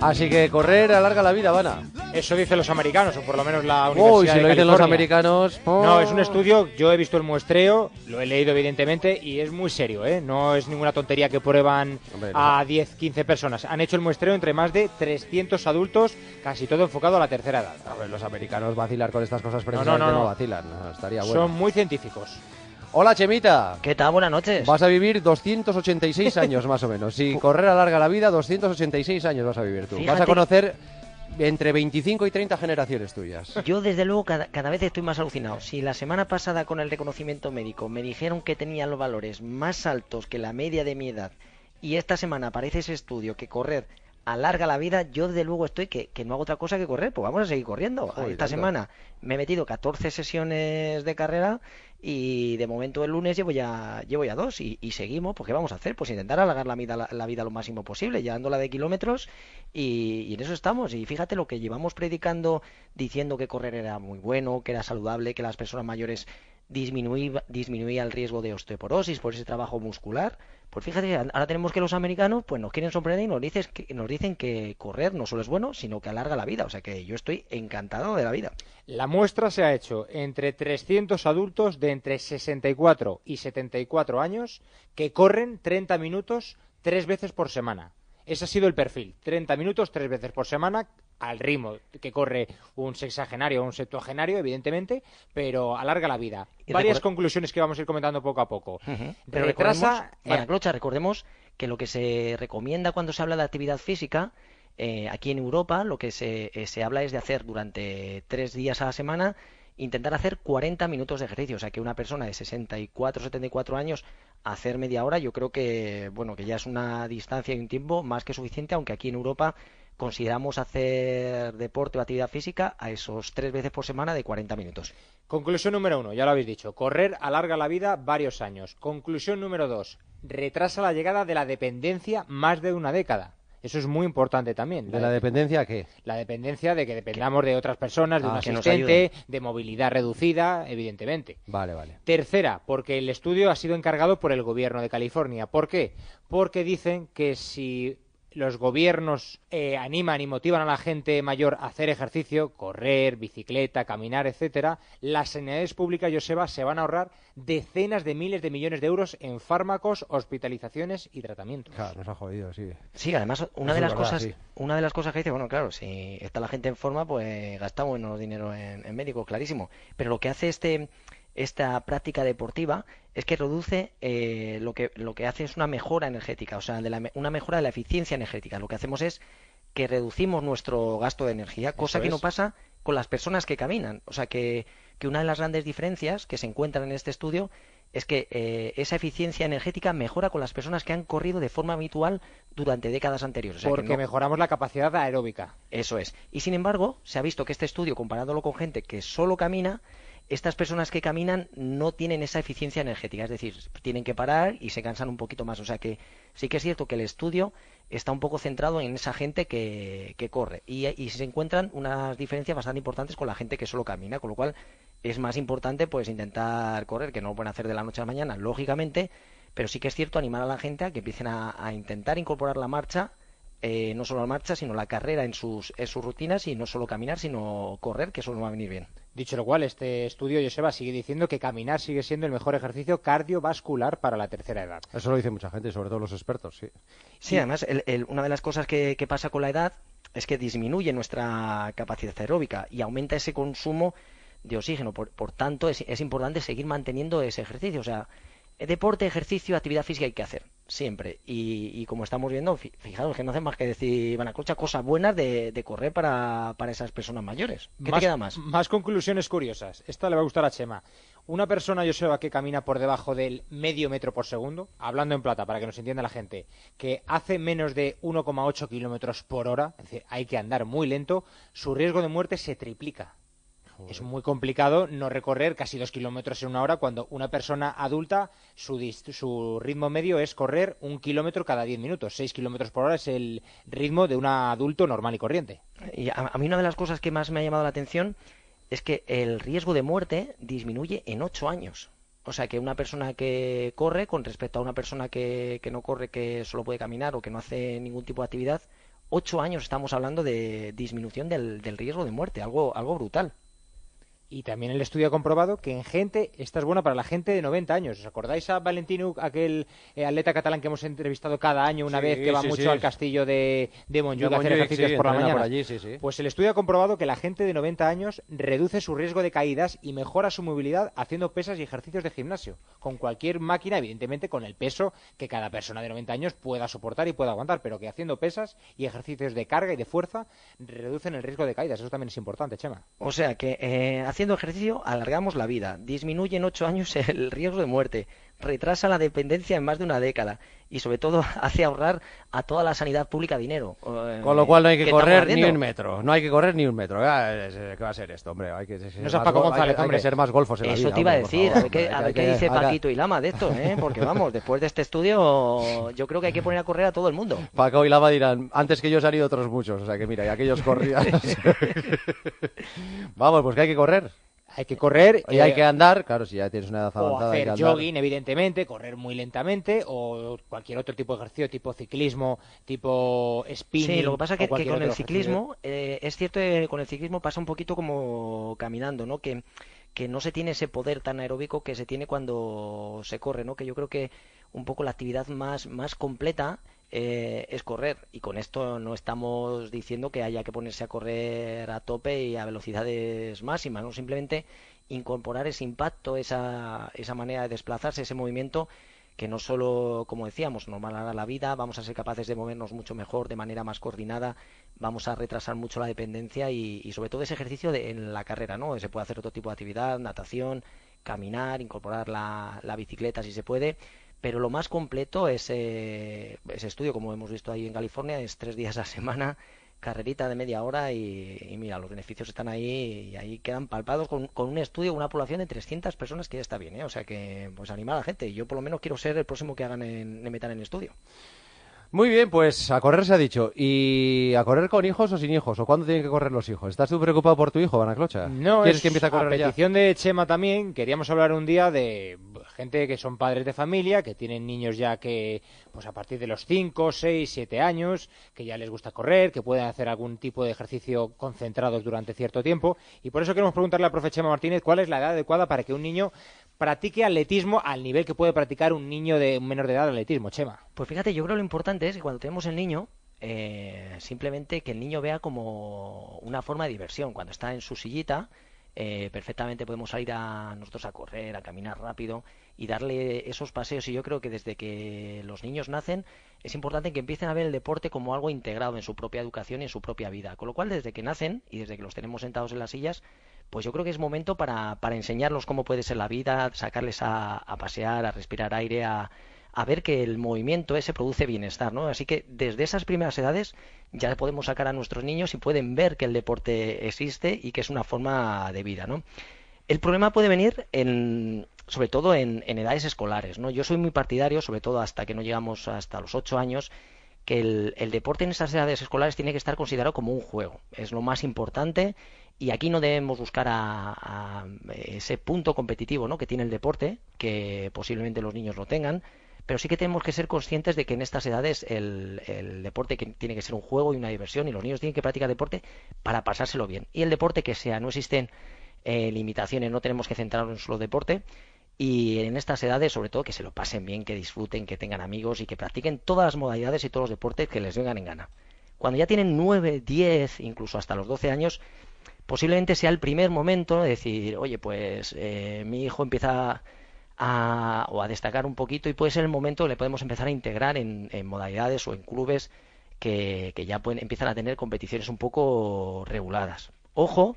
Así que correr alarga la vida, Vana. Eso dicen los americanos, o por lo menos la Universidad Si de lo dicen California. los americanos... No, es un estudio, yo he visto el muestreo, lo he leído evidentemente, y es muy serio, ¿eh? No es ninguna tontería que prueban a 10, 15 personas. Han hecho el muestreo entre más de 300 adultos, casi todo enfocado a la tercera edad. A ver, los americanos vacilar con estas cosas precisamente no vacilan. No, estaría bueno. Son muy científicos. Hola, Chemita. ¿Qué tal? Buenas noches. Vas a vivir 286 años más o menos. Si correr alarga la vida, 286 años vas a vivir tú. Fíjate, vas a conocer entre 25 y 30 generaciones tuyas. Yo desde luego cada vez estoy más alucinado. Si la semana pasada con el reconocimiento médico me dijeron que tenía los valores más altos que la media de mi edad, y esta semana aparece ese estudio que correr alarga la vida, yo desde luego estoy que no hago otra cosa que correr, pues vamos a seguir corriendo. Joder, esta semana me he metido 14 sesiones de carrera y de momento el lunes llevo ya 2 y seguimos, pues ¿qué vamos a hacer? Pues intentar alargar la vida lo máximo posible, llevándola de kilómetros y en eso estamos. Y fíjate lo que llevamos predicando, diciendo que correr era muy bueno, que era saludable, que las personas mayores disminuía el riesgo de osteoporosis por ese trabajo muscular. Pues fíjate, ahora tenemos que los americanos pues nos quieren sorprender y nos dicen que correr no solo es bueno, sino que alarga la vida. O sea que yo estoy encantado de la vida. La muestra se ha hecho entre 300 adultos de entre 64 y 74 años que corren 30 minutos 3 veces por semana. Ese ha sido el perfil, 30 minutos 3 veces por semana, al ritmo que corre un sexagenario o un septuagenario, evidentemente, pero alarga la vida. Varias conclusiones que vamos a ir comentando poco a poco. Pero recordemos que lo que se recomienda cuando se habla de actividad física, aquí en Europa, lo que se habla es de hacer durante 3 días a la semana, intentar hacer 40 minutos de ejercicio. O sea que una persona de 64, 74 años hacer media hora, yo creo que que ya es una distancia y un tiempo más que suficiente, aunque aquí en Europa consideramos hacer deporte o actividad física a esos 3 veces por semana de 40 minutos. Conclusión número 1, ya lo habéis dicho, correr alarga la vida varios años. Conclusión número 2, retrasa la llegada de la dependencia más de una década. Eso es muy importante también. ¿De la dependencia a qué? La dependencia de que dependamos de otras personas, de un asistente, de movilidad reducida, evidentemente. Vale. Tercera, porque el estudio ha sido encargado por el gobierno de California. ¿Por qué? Porque dicen que si los gobiernos animan y motivan a la gente mayor a hacer ejercicio, correr, bicicleta, caminar, etcétera, las sanidades públicas, Joseba, se van a ahorrar decenas de miles de millones de euros en fármacos, hospitalizaciones y tratamientos. Claro, nos ha jodido, sí. Sí, además, una de las cosas que dice, bueno, claro, si está la gente en forma, pues gastamos menos dinero en médicos, clarísimo. Pero lo que hace esta práctica deportiva es que reduce lo que hace es una mejora energética, o sea, una mejora de la eficiencia energética. Lo que hacemos es que reducimos nuestro gasto de energía, cosa que no pasa con las personas que caminan. O sea, que una de las grandes diferencias que se encuentran en este estudio es que esa eficiencia energética mejora con las personas que han corrido de forma habitual durante décadas anteriores. O sea, porque mejoramos la capacidad aeróbica. Eso es. Y sin embargo, se ha visto que este estudio, comparándolo con gente que solo camina, estas personas que caminan no tienen esa eficiencia energética, es decir, tienen que parar y se cansan un poquito más. O sea que sí que es cierto que el estudio está un poco centrado en esa gente que corre y se encuentran unas diferencias bastante importantes con la gente que solo camina, con lo cual es más importante pues intentar correr, que no lo pueden hacer de la noche a la mañana, lógicamente, pero sí que es cierto animar a la gente a que empiecen a intentar incorporar la marcha, no solo la marcha, sino la carrera en sus rutinas, y no solo caminar, sino correr, que eso nos va a venir bien. Dicho lo cual, este estudio, Joseba, sigue diciendo que caminar sigue siendo el mejor ejercicio cardiovascular para la tercera edad. Eso lo dice mucha gente, sobre todo los expertos, sí. Sí, además, una de las cosas que pasa con la edad es que disminuye nuestra capacidad aeróbica y aumenta ese consumo de oxígeno. Por tanto, es importante seguir manteniendo ese ejercicio. O sea, deporte, ejercicio, actividad física hay que hacer siempre. Y como estamos viendo, fijaros que no hacen más que decir, van a escuchar cosas buenas de correr para esas personas mayores. ¿Qué te queda más? Más conclusiones curiosas. Esta le va a gustar a Chema. Una persona, Joseba, que camina por debajo del medio metro por segundo, hablando en plata para que nos entienda la gente, que hace menos de 1,8 kilómetros por hora, es decir, hay que andar muy lento, su riesgo de muerte se triplica. Joder. Es muy complicado no recorrer casi 2 kilómetros en una hora cuando una persona adulta, su ritmo medio es correr 1 kilómetro cada 10 minutos. 6 kilómetros por hora es el ritmo de un adulto normal y corriente. Y a mí una de las cosas que más me ha llamado la atención es que el riesgo de muerte disminuye en 8 años. O sea, que una persona que corre con respecto a una persona que no corre, que solo puede caminar o que no hace ningún tipo de actividad, 8 años estamos hablando de disminución del riesgo de muerte, algo brutal. Y también el estudio ha comprobado que en gente, esta es buena para la gente de 90 años. ¿Os acordáis a Valentino, aquel atleta catalán que hemos entrevistado cada año una vez, que va mucho al castillo de Montjuic a hacer ejercicios por la mañana? Por allí, Pues el estudio ha comprobado que la gente de 90 años reduce su riesgo de caídas y mejora su movilidad haciendo pesas y ejercicios de gimnasio. Con cualquier máquina, evidentemente con el peso que cada persona de 90 años pueda soportar y pueda aguantar, pero que haciendo pesas y ejercicios de carga y de fuerza reducen el riesgo de caídas. Eso también es importante, Chema. O sea que haciendo ejercicio alargamos la vida, disminuye en 8 años el riesgo de muerte, retrasa la dependencia en más de una década y sobre todo hace ahorrar a toda la sanidad pública dinero. Con lo cual no hay que correr ni un metro, no hay que correr ni un metro. ¿Qué va a ser esto, hombre? Hay que ser, no Paco González, hay que ser más golfos en la vida. Eso te iba a decir, a ver qué dice Paquito y Lama de esto, porque vamos, después de este estudio yo creo que hay que poner a correr a todo el mundo. Paco y Lama dirán, antes que yo han salido otros muchos, o sea que mira, y aquellos corrían. Vamos, pues que hay que correr. Hay que correr y hay que andar, claro, si ya tienes una edad avanzada. O hacer jogging, evidentemente, correr muy lentamente, o cualquier otro tipo de ejercicio, tipo ciclismo, tipo spinning. Sí, lo que pasa es que con el ciclismo, es cierto que con el ciclismo pasa un poquito como caminando, ¿no? Que no se tiene ese poder tan aeróbico que se tiene cuando se corre, ¿no? Que yo creo que un poco la actividad más completa es correr, y con esto no estamos diciendo que haya que ponerse a correr a tope y a velocidades máximas, no, simplemente incorporar ese impacto, esa manera de desplazarse, ese movimiento que no solo, como decíamos, nos hará la vida, vamos a ser capaces de movernos mucho mejor, de manera más coordinada, vamos a retrasar mucho la dependencia y sobre todo ese ejercicio en la carrera, ¿no? Se puede hacer otro tipo de actividad, natación, caminar, incorporar la bicicleta si se puede. Pero lo más completo es ese estudio, como hemos visto ahí en California, es 3 días a la semana, carrerita de media hora y mira, los beneficios están ahí y ahí quedan palpados con un estudio, una población de 300 personas que ya está bien, ¿eh? O sea que, pues animar a la gente. Yo por lo menos quiero ser el próximo que hagan me metan en estudio. Muy bien, pues a correr se ha dicho. ¿Y a correr con hijos o sin hijos? ¿O cuándo tienen que correr los hijos? ¿Estás tú preocupado por tu hijo, Banaclocha? No, ¿Quieres que empiece a correr ya? A petición de Chema también, queríamos hablar un día de gente que son padres de familia, que tienen niños ya que, pues a partir de los 5, 6, 7 años, que ya les gusta correr, que pueden hacer algún tipo de ejercicio concentrados durante cierto tiempo. Y por eso queremos preguntarle al profe Chema Martínez cuál es la edad adecuada para que un niño practique atletismo al nivel que puede practicar un niño de un menor de edad atletismo, Chema. Pues fíjate, yo creo que lo importante es que cuando tenemos el niño, simplemente que el niño vea como una forma de diversión. Cuando está en su sillita, perfectamente podemos salir nosotros a correr, a caminar rápido y darle esos paseos. Y yo creo que desde que los niños nacen es importante que empiecen a ver el deporte como algo integrado en su propia educación y en su propia vida. Con lo cual, desde que nacen y desde que los tenemos sentados en las sillas, pues yo creo que es momento para enseñarlos cómo puede ser la vida, sacarles a pasear, a respirar aire, a ver que el movimiento ese produce bienestar, ¿no? Así que desde esas primeras edades ya podemos sacar a nuestros niños y pueden ver que el deporte existe y que es una forma de vida, ¿no? El problema puede venir sobre todo en edades escolares, ¿no? Yo soy muy partidario, sobre todo hasta que no llegamos hasta los 8 años, que el deporte en esas edades escolares tiene que estar considerado como un juego. Es lo más importante y aquí no debemos buscar a ese punto competitivo, ¿no?, que tiene el deporte, que posiblemente los niños lo tengan, pero sí que tenemos que ser conscientes de que en estas edades el deporte tiene que ser un juego y una diversión y los niños tienen que practicar deporte para pasárselo bien. Y el deporte que sea, no existen limitaciones, no tenemos que centrarnos en solo deporte. Y en estas edades, sobre todo, que se lo pasen bien, que disfruten, que tengan amigos y que practiquen todas las modalidades y todos los deportes que les vengan en gana. Cuando ya tienen 9, 10, incluso hasta los 12 años, posiblemente sea el primer momento de decir, oye, pues mi hijo empieza a destacar un poquito y puede ser el momento que le podemos empezar a integrar en modalidades o en clubes que ya empiezan a tener competiciones un poco reguladas. Ojo,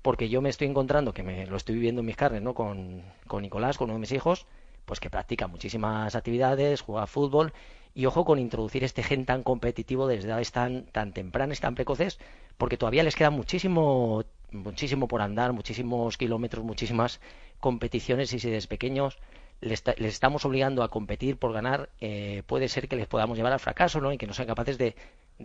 porque yo me estoy encontrando, que lo estoy viviendo en mis carnes, ¿no?, con Nicolás, con uno de mis hijos, pues que practica muchísimas actividades, juega fútbol, y ojo con introducir este gen tan competitivo desde edades tan tempranas, tan precoces, porque todavía les queda muchísimo por andar, muchísimos kilómetros, muchísimas competiciones, y si desde pequeños les estamos obligando a competir por ganar, puede ser que les podamos llevar al fracaso, ¿no?, y que no sean capaces de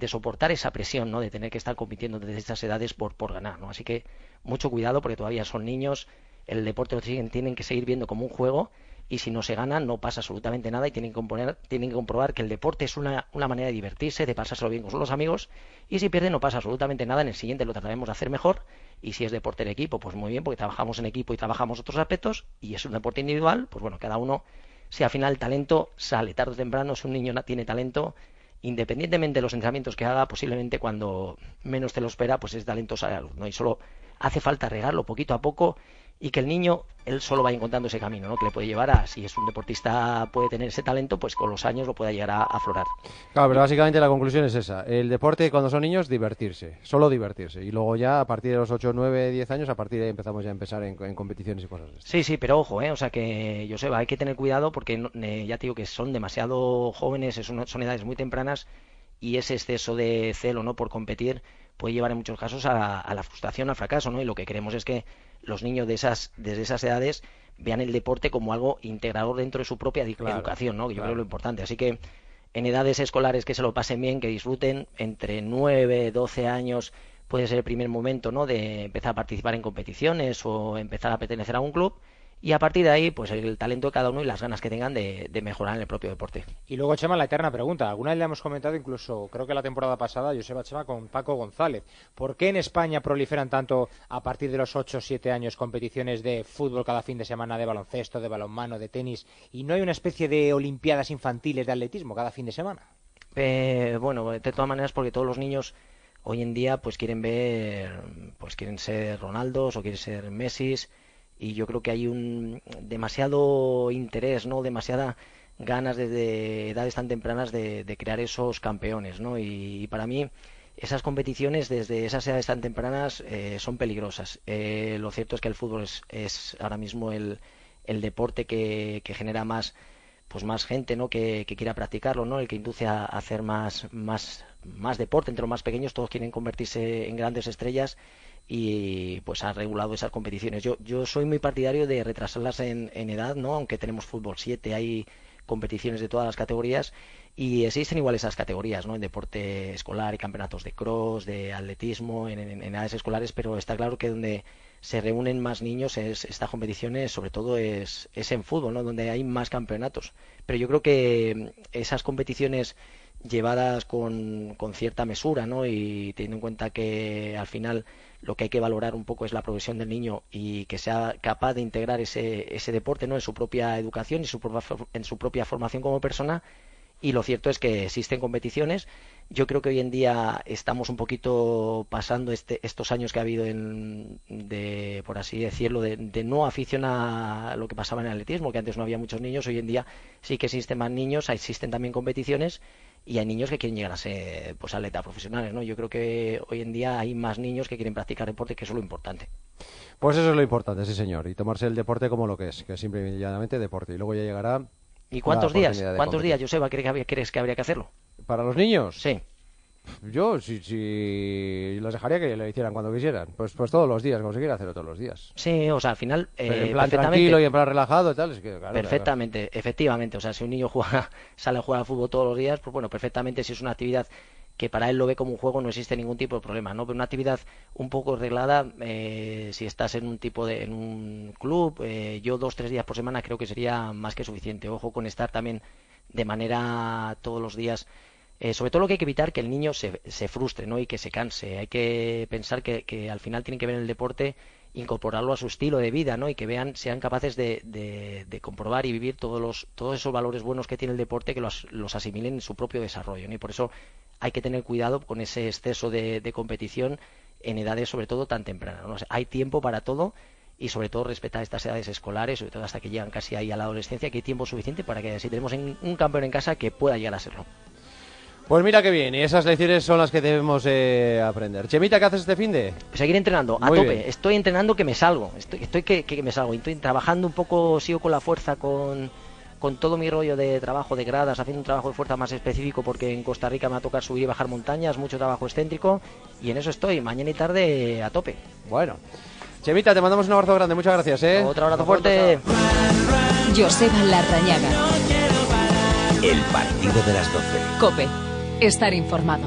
soportar esa presión, ¿no?, de tener que estar compitiendo desde estas edades por ganar, ¿no? Así que mucho cuidado porque todavía son niños, el deporte lo tienen que seguir viendo como un juego y si no se gana no pasa absolutamente nada y tienen que comprobar que el deporte es una manera de divertirse, de pasárselo bien con los amigos, y si pierden no pasa absolutamente nada, en el siguiente lo trataremos de hacer mejor, y si es deporte de equipo, pues muy bien, porque trabajamos en equipo y trabajamos otros aspectos, y es un deporte individual, pues bueno, cada uno, si al final el talento sale tarde o temprano, si un niño tiene talento, independientemente de los entrenamientos que haga, posiblemente cuando menos te lo espera, pues ese talento sale a la luz, ¿no? Y solo hace falta regarlo poquito a poco y que el niño, él solo vaya encontrando ese camino, ¿no? Que le puede llevar a, si es un deportista, puede tener ese talento, pues con los años lo pueda llegar a aflorar. Claro, pero básicamente la conclusión es esa. El deporte cuando son niños, divertirse, solo divertirse. Y luego ya a partir de los 8, 9, 10 años, a partir de ahí empezamos ya a empezar en competiciones y cosas de estas. Sí, pero ojo, o sea que, Joseba, hay que tener cuidado porque ya te digo que son demasiado jóvenes, son edades muy tempranas y ese exceso de celo, ¿no?, por competir puede llevar en muchos casos a la frustración, al fracaso, ¿no? Y lo que queremos es que los niños desde esas edades vean el deporte como algo integrador dentro de su propia educación, ¿no? Que yo creo que es lo importante. Así que en edades escolares que se lo pasen bien, que disfruten, entre 9, 12 años puede ser el primer momento, ¿no?, de empezar a participar en competiciones o empezar a pertenecer a un club. Y a partir de ahí, pues el talento de cada uno y las ganas que tengan de mejorar en el propio deporte. Y luego, Chema, la eterna pregunta. Alguna vez le hemos comentado, incluso creo que la temporada pasada, Joseba, Chema, con Paco González. ¿Por qué en España proliferan tanto a partir de los 8 o 7 años competiciones de fútbol cada fin de semana, de baloncesto, de balonmano, de tenis? ¿Y no hay una especie de olimpiadas infantiles de atletismo cada fin de semana? Bueno, de todas maneras, porque todos los niños hoy en día pues quieren ser Ronaldos o quieren ser Messis. Y yo creo que hay un demasiado interés, ¿no?, demasiada ganas desde edades tan tempranas de crear esos campeones, ¿no? Y para mí esas competiciones desde esas edades tan tempranas son peligrosas. Lo cierto es que el fútbol es ahora mismo el deporte que genera más gente, ¿no?, que quiera practicarlo, ¿no?, el que induce a hacer más deporte entre los más pequeños. Todos quieren convertirse en grandes estrellas y pues ha regulado esas competiciones. Yo soy muy partidario de retrasarlas en edad, ¿no? Aunque tenemos fútbol 7, hay competiciones de todas las categorías y existen igual esas categorías, ¿no?, en deporte escolar y campeonatos de cross, de atletismo en edades escolares, pero está claro que donde se reúnen más niños estas competiciones, sobre todo es en fútbol, ¿no?, donde hay más campeonatos. Pero yo creo que esas competiciones llevadas con cierta mesura, ¿no?, y teniendo en cuenta que al final lo que hay que valorar un poco es la progresión del niño y que sea capaz de integrar ese deporte, ¿no?, en su propia educación y en su propia formación como persona. Y lo cierto es que existen competiciones. Yo creo que hoy en día estamos un poquito pasando estos años que ha habido por así decirlo, de no afición a lo que pasaba en el atletismo, que antes no había muchos niños. Hoy en día sí que existen más niños, existen también competiciones y hay niños que quieren llegar a ser pues atletas profesionales, ¿no? Yo creo que hoy en día hay más niños que quieren practicar deporte, que eso es lo importante. Pues eso es lo importante, sí señor, y tomarse el deporte como lo que es simple y llanamente deporte, y luego ya llegará. ¿Y cuántos días, Joseba, crees que habría que hacerlo? ¿Para los niños? Sí. Yo, si los dejaría que lo hicieran cuando quisieran. Pues todos los días, como se quiera hacerlo todos los días. Sí, o sea, al final... en plan tranquilo y en plan relajado y tal. Es que, claro, perfectamente, claro. Efectivamente. O sea, si un niño sale a jugar al fútbol todos los días, pues bueno, perfectamente, si es una actividad que para él lo ve como un juego, no existe ningún tipo de problema, ¿no? Pero una actividad un poco reglada, si estás en un club, yo 2-3 días por semana creo que sería más que suficiente. Ojo con estar también de manera todos los días. Sobre todo lo que hay que evitar que el niño se frustre, ¿no?, y que se canse. Hay que pensar que al final tienen que ver el deporte, incorporarlo a su estilo de vida, ¿no?, y que sean capaces de comprobar y vivir todos esos valores buenos que tiene el deporte, que los asimilen en su propio desarrollo, ¿no? Y por eso hay que tener cuidado con ese exceso de competición en edades sobre todo tan tempranas, ¿no? O sea, hay tiempo para todo y sobre todo respetar estas edades escolares, sobre todo hasta que llegan casi ahí a la adolescencia, que hay tiempo suficiente para que si tenemos un campeón en casa que pueda llegar a serlo. Pues mira qué bien, y esas lecciones son las que debemos aprender. Chemita, ¿qué haces este finde? Seguir entrenando, a Muy tope. bien. Estoy entrenando que me salgo, estoy que me salgo. Estoy trabajando un poco, sigo con la fuerza, con todo mi rollo de trabajo de gradas, haciendo un trabajo de fuerza más específico, porque en Costa Rica me va a tocar subir y bajar montañas, mucho trabajo excéntrico, y en eso estoy, mañana y tarde a tope. Bueno, Chemita, te mandamos un abrazo grande, muchas gracias, ¿eh? Otro abrazo fuerte. Joseba Larrañaga. El partido de las 12. COPE. Estar informado.